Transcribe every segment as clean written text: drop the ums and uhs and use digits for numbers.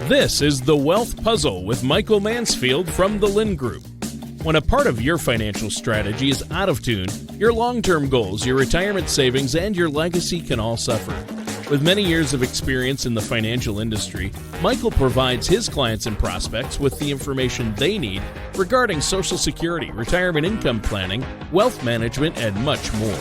This is The Wealth Puzzle with Michael Mansfield from the Lynn Group. When a part of your financial strategy is out of tune, your long-term goals, your retirement savings, and your legacy can all suffer. With many years of experience in the financial industry, Michael provides his clients and prospects with the information they need regarding Social Security, retirement income planning, wealth management, and much more.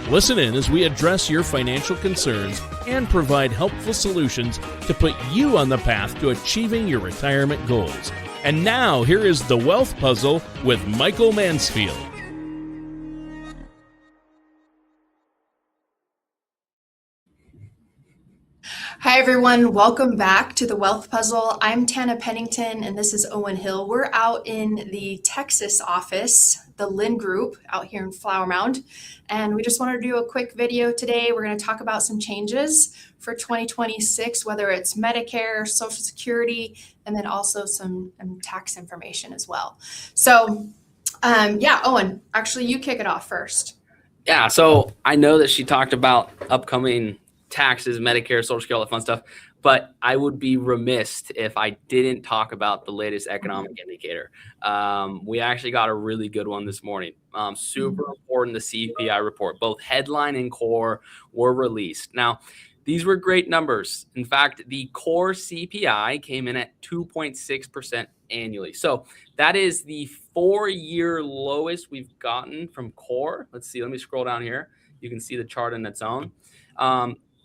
Listen in as we address your financial concerns and provide helpful solutions to put you on the path to achieving your retirement goals. And now, here is The Wealth Puzzle with Michael Mansfield. Hi, everyone. Welcome back to The Wealth Puzzle. I'm Tana Pennington, and this is Owen Hill. We're out in the Texas office, the Lynn Group, out here in Flower Mound. And we just wanted to do a quick video today. We're going to talk about some changes for 2026, whether it's Medicare, Social Security, and then also some tax information as well. So, Owen, actually, you kick it off first. Yeah, so I know that she talked about upcoming taxes, Medicare, Social Security, all that fun stuff, but I would be remiss if I didn't talk about the latest economic indicator. We actually got a really good one this morning. Super important, the CPI report. Both headline and core were released. Now, these were great numbers. In fact, the core CPI came in at 2.6% annually. So that is the 4-year lowest we've gotten from core. Let's see, let me scroll down here. You can see the chart on its own.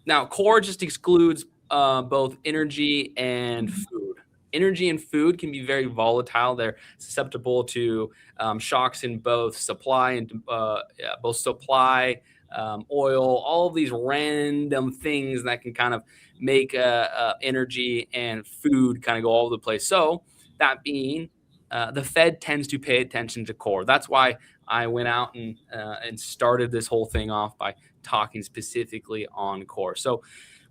Now, core just excludes both energy and food. Energy and food can be very volatile. They're susceptible to shocks in both supply and oil, all of these random things that can kind of make energy and food kind of go all over the place. So that being, the Fed tends to pay attention to core. That's why I went out and started this whole thing off by talking specifically on core. So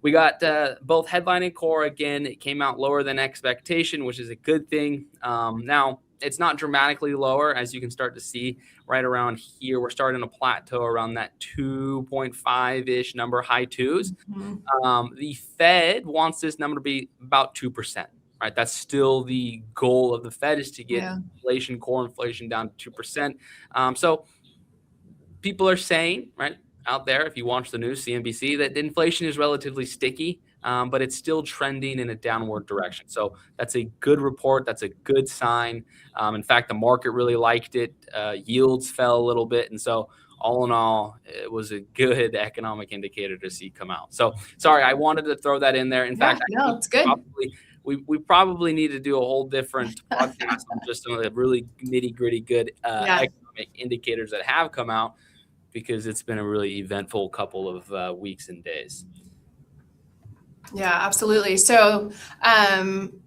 we got both headline and core. Again, it came out lower than expectation, which is a good thing. Now, it's not dramatically lower, as you can start to see right around here. We're starting to plateau around that 2.5-ish number, high twos. The Fed wants this number to be about 2%. Right, that's still the goal of the Fed, is to get inflation, core inflation, down to 2%. So people are saying, right, out there, if you watch the news, CNBC, that inflation is relatively sticky, but it's still trending in a downward direction. So that's a good report. That's a good sign. In fact, the market really liked it. Yields fell a little bit. And so all in all, it was a good economic indicator to see come out. So sorry, I wanted to throw that in there. In fact, it's good. We probably need to do a whole different podcast on just some of the really nitty-gritty good economic indicators that have come out, because it's been a really eventful couple of weeks and days. Yeah, absolutely. So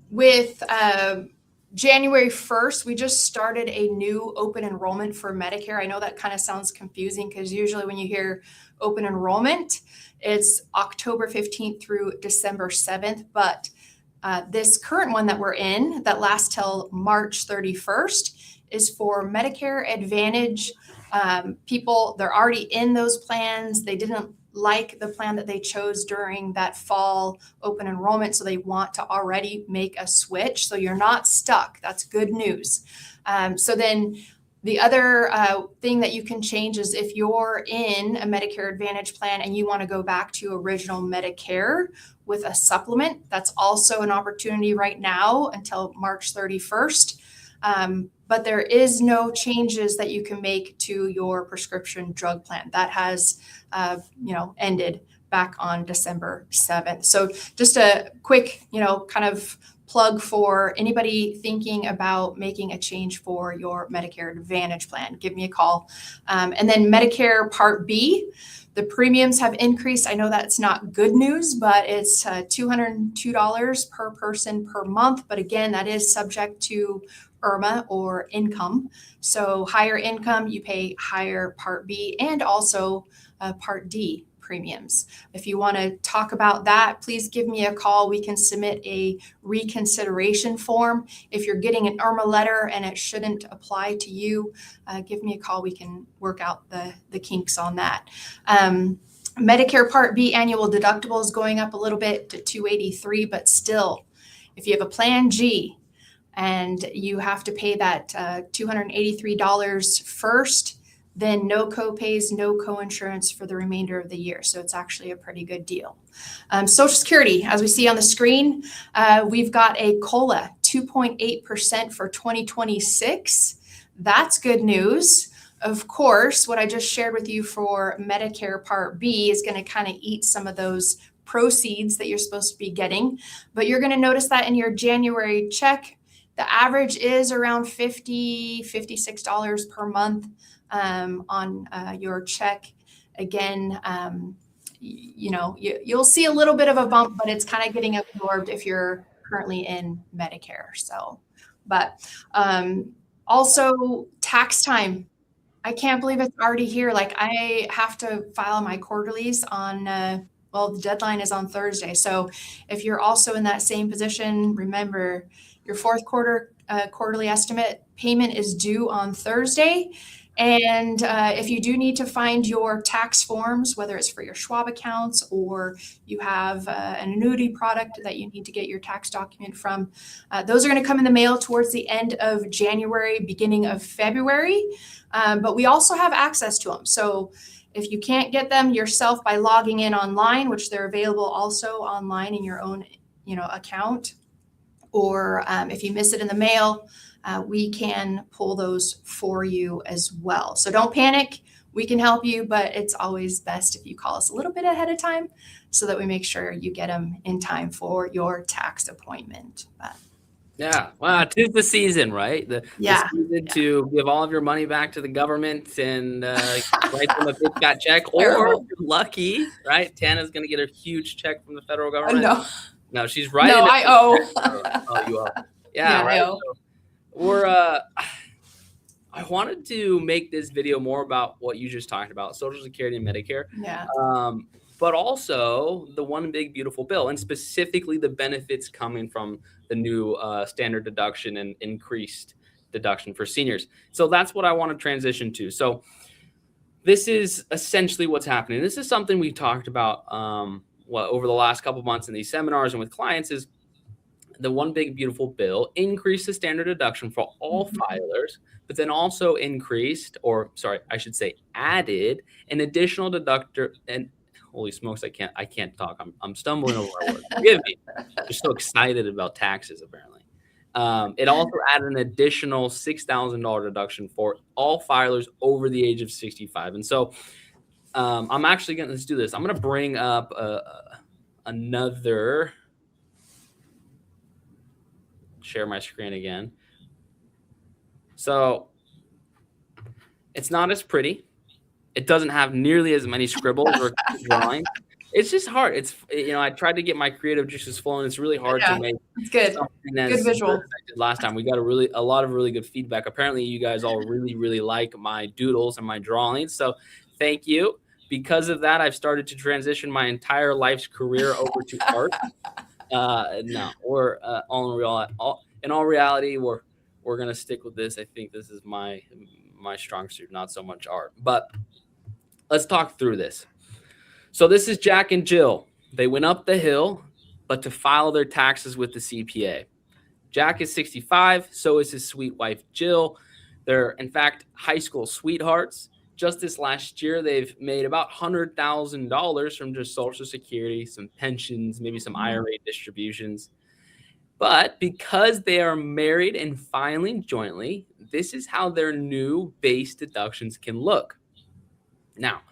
with January 1st, we just started a new open enrollment for Medicare. I know that kind of sounds confusing, because usually when you hear open enrollment, it's October 15th through December 7th. But this current one that we're in, that lasts till March 31st, is for Medicare Advantage people. They're already in those plans. They didn't like the plan that they chose during that fall open enrollment, so they want to already make a switch. So you're not stuck. That's good news. So then the other thing that you can change is if you're in a Medicare Advantage plan and you want to go back to original Medicare with a supplement, that's also an opportunity right now until March 31st. But there is no changes that you can make to your prescription drug plan. That has, ended back on December 7th. So just a quick, kind of plug for anybody thinking about making a change for your Medicare Advantage plan. Give me a call. And then Medicare Part B, the premiums have increased. I know that's not good news, but it's $202 per person per month. But again, that is subject to IRMA or income. So higher income, you pay higher Part B and also Part D premiums. If you want to talk about that, please give me a call. We can submit a reconsideration form. If you're getting an IRMA letter and it shouldn't apply to you, give me a call. We can work out the kinks on that. Medicare Part B annual deductible is going up a little bit to $283, but still If you have a Plan G and you have to pay that $283 first, then no co-pays, no co-insurance for the remainder of the year. So it's actually a pretty good deal. Social Security, as we see on the screen, we've got a COLA 2.8% for 2026. That's good news. Of course, what I just shared with you for Medicare Part B is going to kind of eat some of those proceeds that you're supposed to be getting. But you're going to notice that in your January check, the average is around $50, $56 per month on your check. Again, you'll see a little bit of a bump, but it's kind of getting absorbed if you're currently in Medicare. So, but also tax time. I can't believe it's already here. Like, I have to file my quarterlies on, the deadline is on Thursday. So if you're also in that same position, remember your fourth quarter quarterly estimate payment is due on Thursday. And if you do need to find your tax forms, whether it's for your Schwab accounts or you have an annuity product that you need to get your tax document from, those are going to come in the mail towards the end of January, beginning of February. But we also have access to them. So if you can't get them yourself by logging in online, which they're available also online in your own account, or if you miss it in the mail, we can pull those for you as well. So don't panic. We can help you, but it's always best if you call us a little bit ahead of time so that we make sure you get them in time for your tax appointment. Yeah, well, 'tis the season, right? The season to give all of your money back to the government and write them a big fat check. Or if you're lucky, right? Tana's going to get a huge check from the federal government. No, she's right. No, I owe. Oh, you owe. Yeah, right. I owe. I wanted to make this video more about what you just talked about, Social Security and Medicare. Yeah. But also the one big beautiful bill, and specifically the benefits coming from the new standard deduction and increased deduction for seniors. So that's what I want to transition to. So this is essentially what's happening. This is something we talked about over the last couple of months in these seminars and with clients. Is the one big beautiful bill increased the standard deduction for all filers, but then also added an additional deductor. And holy smokes, I can't talk. I'm stumbling over my words. Forgive me. I'm just so excited about taxes, apparently. It also added an additional $6,000 deduction for all filers over the age of 65. And so I'm actually let's do this. I'm going to bring up another. Share my screen again. So it's not as pretty. It doesn't have nearly as many scribbles or drawings. It's just hard. It's I tried to get my creative juices flowing. It's really hard to make. It's good. Good visual. As I did last time. We got a lot of really good feedback. Apparently, you guys all really, really like my doodles and my drawings. So thank you. Because of that, I've started to transition my entire life's career over to art. No, we're in all reality, we're gonna stick with this. I think this is my strong suit, not so much art. But let's talk through this. So this is Jack and Jill. They went up the hill, but to file their taxes with the CPA. Jack is 65, so is his sweet wife Jill. They're in fact high school sweethearts. Just this last year, they've made about $100,000 from just Social Security, some pensions, maybe some IRA distributions. But because they are married and filing jointly, this is how their new base deductions can look. Now,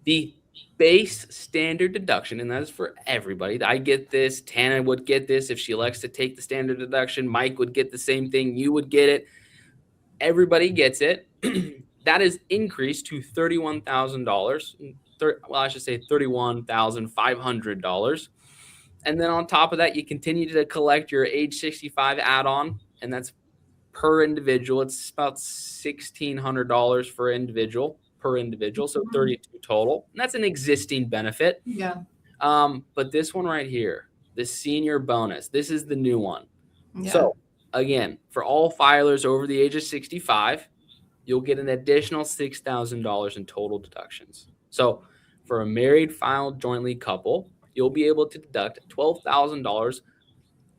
the base standard deduction, and that is for everybody. I get this. Tana would get this if she elects to take the standard deduction. Mike would get the same thing. You would get it. Everybody gets it. That is increased to $31,000. Well, I should say $31,500. And then on top of that, you continue to collect your age 65 add-on, and that's per individual. It's about $1,600 per individual, so 32 total. And that's an existing benefit. Yeah. But this one right here, the senior bonus, this is the new one. Yeah. So again, for all filers over the age of 65, you'll get an additional $6,000 in total deductions. So for a married filed jointly couple, you'll be able to deduct $12,000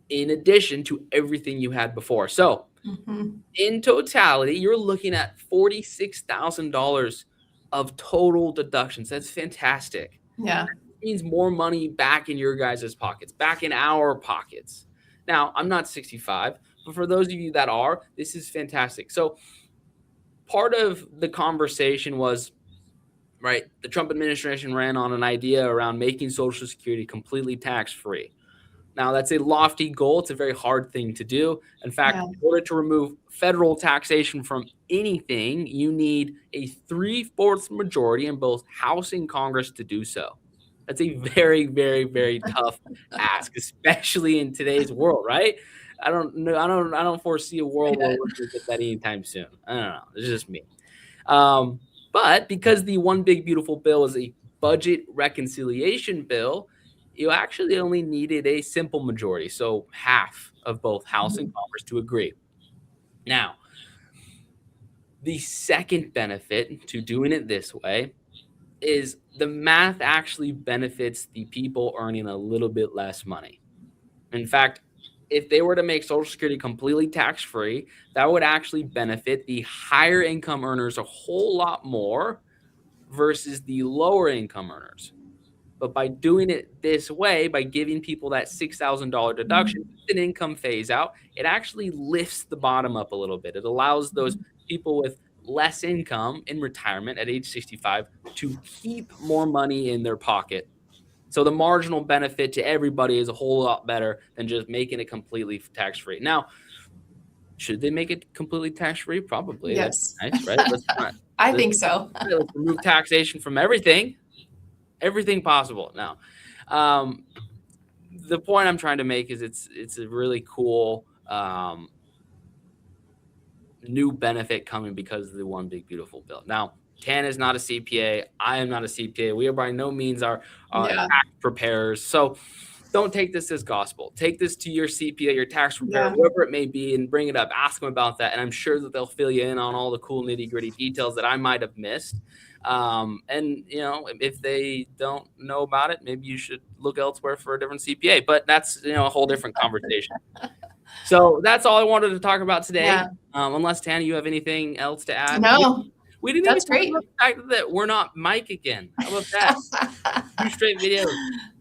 in addition to everything you had before. So Mhm. in totality, you're looking at $46,000 of total deductions. That's fantastic. Yeah. It means more money back in your guys' pockets, back in our pockets. Now, I'm not 65, but for those of you that are, this is fantastic. So part of the conversation was, right, the Trump administration ran on an idea around making Social Security completely tax-free. Now, that's a lofty goal. It's a very hard thing to do. In fact, Yeah. in order to remove federal taxation from anything, you need a 3/4 majority in both House and Congress to do so. That's a very, very, very tough ask, especially in today's world, right? I don't know. I don't foresee a world where Yeah. we're going to get that anytime soon. I don't know. It's just me. Um, but because the one big beautiful bill is a budget reconciliation bill, you actually only needed a simple majority, so half of both House and Mhm. Congress to agree. Now, the second benefit to doing it this way is the math actually benefits the people earning a little bit less money. In fact, if they were to make Social Security completely tax free, that would actually benefit the higher income earners a whole lot more versus the lower income earners. But by doing it this way, by giving people that $6,000 deduction, Mhm. an income phase out, it actually lifts the bottom up a little bit. It allows those people with less income in retirement at age 65 to keep more money in their pocket. So the marginal benefit to everybody is a whole lot better than just making it completely tax free. Now, should they make it completely tax free? Probably. That'd Yes. be nice, right? I Let's, think so. let's remove taxation from everything possible. Now, um, the point I'm trying to make is it's a really cool new benefit coming because of the one big beautiful bill. Now, Tan is not a CPA. I am not a CPA. We are by no means our Yeah. tax preparers. So don't take this as gospel. Take this to your CPA, your tax preparer, Yeah. whoever it may be, and bring it up. Ask them about that, and I'm sure that they'll fill you in on all the cool nitty gritty details that I might have missed. And if they don't know about it, maybe you should look elsewhere for a different CPA. But that's a whole different conversation. So that's all I wanted to talk about today. Yeah. Unless Tana, you have anything else to add? No, We didn't even that's talk great. about the fact that we're not Mike again. How about that? 2 straight videos,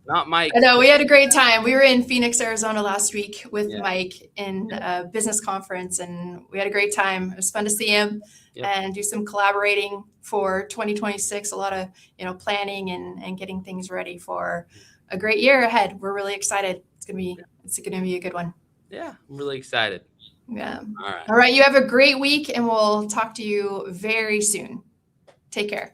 not Mike. I know we had a great time. We were in Phoenix, Arizona last week with Yeah. Mike in a business conference, and we had a great time. It was fun to see him Yep. and do some collaborating for 2026. A lot of planning and getting things ready for a great year ahead. We're really excited. It's gonna be a good one. Yeah, I'm really excited. Yeah. All right. All right. You have a great week, and we'll talk to you very soon. Take care.